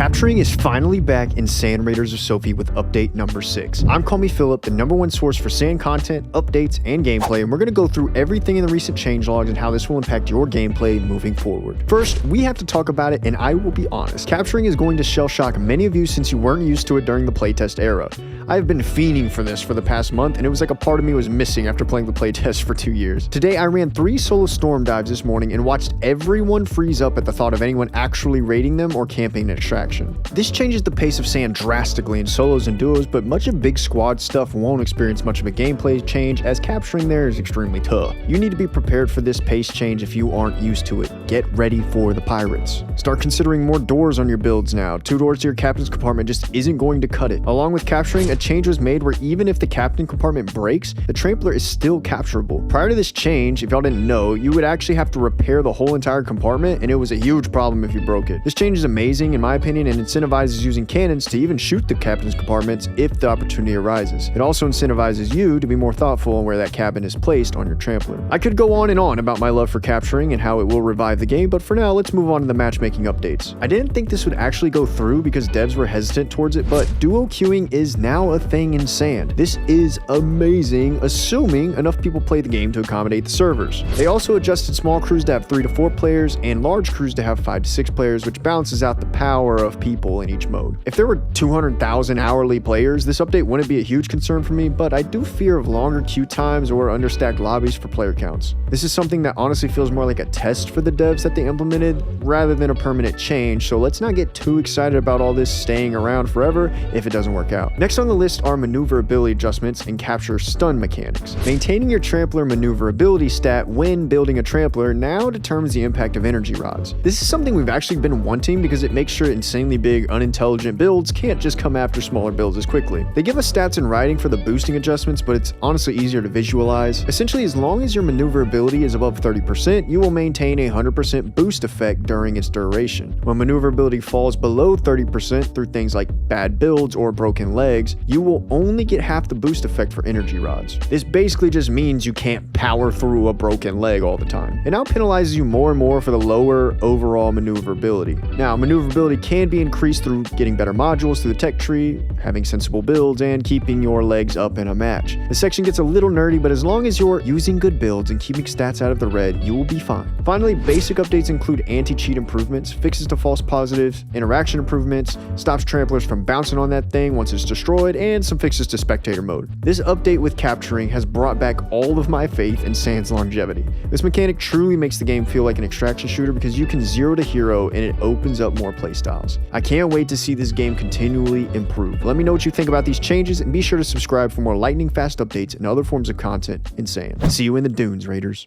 Capturing is finally back in Sand Raiders of Sophie with update number 6. I'm CallMePhillip, the #1 source for sand content, updates, and gameplay, and we're going to go through everything in the recent changelogs and how this will impact your gameplay moving forward. First, we have to talk about it, and I will be honest. Capturing is going to shell shock many of you since you weren't used to it during the playtest era. I've been fiending for this for the past month, and it was like a part of me was missing after playing the playtest for 2 years. Today, I ran 3 solo storm dives this morning and watched everyone freeze up at the thought of anyone actually raiding them or camping an extraction. This changes the pace of sand drastically in solos and duos, but much of big squad stuff won't experience much of a gameplay change as capturing there is extremely tough. You need to be prepared for this pace change if you aren't used to it. Get ready for the pirates. Start considering more doors on your builds now. 2 doors to your captain's compartment just isn't going to cut it. Along with capturing, a change was made where even if the captain compartment breaks, the trampler is still capturable. Prior to this change, if y'all didn't know, you would actually have to repair the whole entire compartment, and it was a huge problem if you broke it. This change is amazing in my opinion and incentivizes using cannons to even shoot the captain's compartments if the opportunity arises. It also incentivizes you to be more thoughtful on where that cabin is placed on your trampler. I could go on and on about my love for capturing and how it will revive the game, but for now, let's move on to the matchmaking updates. I didn't think this would actually go through because devs were hesitant towards it, but duo queuing is now a thing in Sand. This is amazing, assuming enough people play the game to accommodate the servers. They also adjusted small crews to have 3 to 4 players and large crews to have 5 to 6 players, which balances out the power of people in each mode. If there were 200,000 hourly players, this update wouldn't be a huge concern for me, but I do fear of longer queue times or understacked lobbies for player counts. This is something that honestly feels more like a test for the devs that they implemented rather than a permanent change, so let's not get too excited about all this staying around forever if it doesn't work out. Next on the list are maneuverability adjustments and capture stun mechanics. Maintaining your trampler maneuverability stat when building a trampler now determines the impact of energy rods. This is something we've actually been wanting because it makes sure insanely big, unintelligent builds can't just come after smaller builds as quickly. They give us stats in writing for the boosting adjustments, but it's honestly easier to visualize. Essentially, as long as your maneuverability is above 30%, you will maintain a 100% boost effect during its duration. When maneuverability falls below 30% through things like bad builds or broken legs, you will only get half the boost effect for energy rods. This basically just means you can't power through a broken leg all the time. It now penalizes you more and more for the lower overall maneuverability. Now, maneuverability can be increased through getting better modules through the tech tree, having sensible builds, and keeping your legs up in a match. This section gets a little nerdy, but as long as you're using good builds and keeping stats out of the red, you will be fine. Finally, basic updates include anti-cheat improvements, fixes to false positives, interaction improvements, stops tramplers from bouncing on that thing once it's destroyed, and some fixes to spectator mode. This update with capturing has brought back all of my faith in Sand's longevity. This mechanic truly makes the game feel like an extraction shooter because you can zero to hero and it opens up more playstyles. I can't wait to see this game continually improve. Let me know what you think about these changes and be sure to subscribe for more lightning fast updates and other forms of content in Sand. See you in the dunes, Raiders.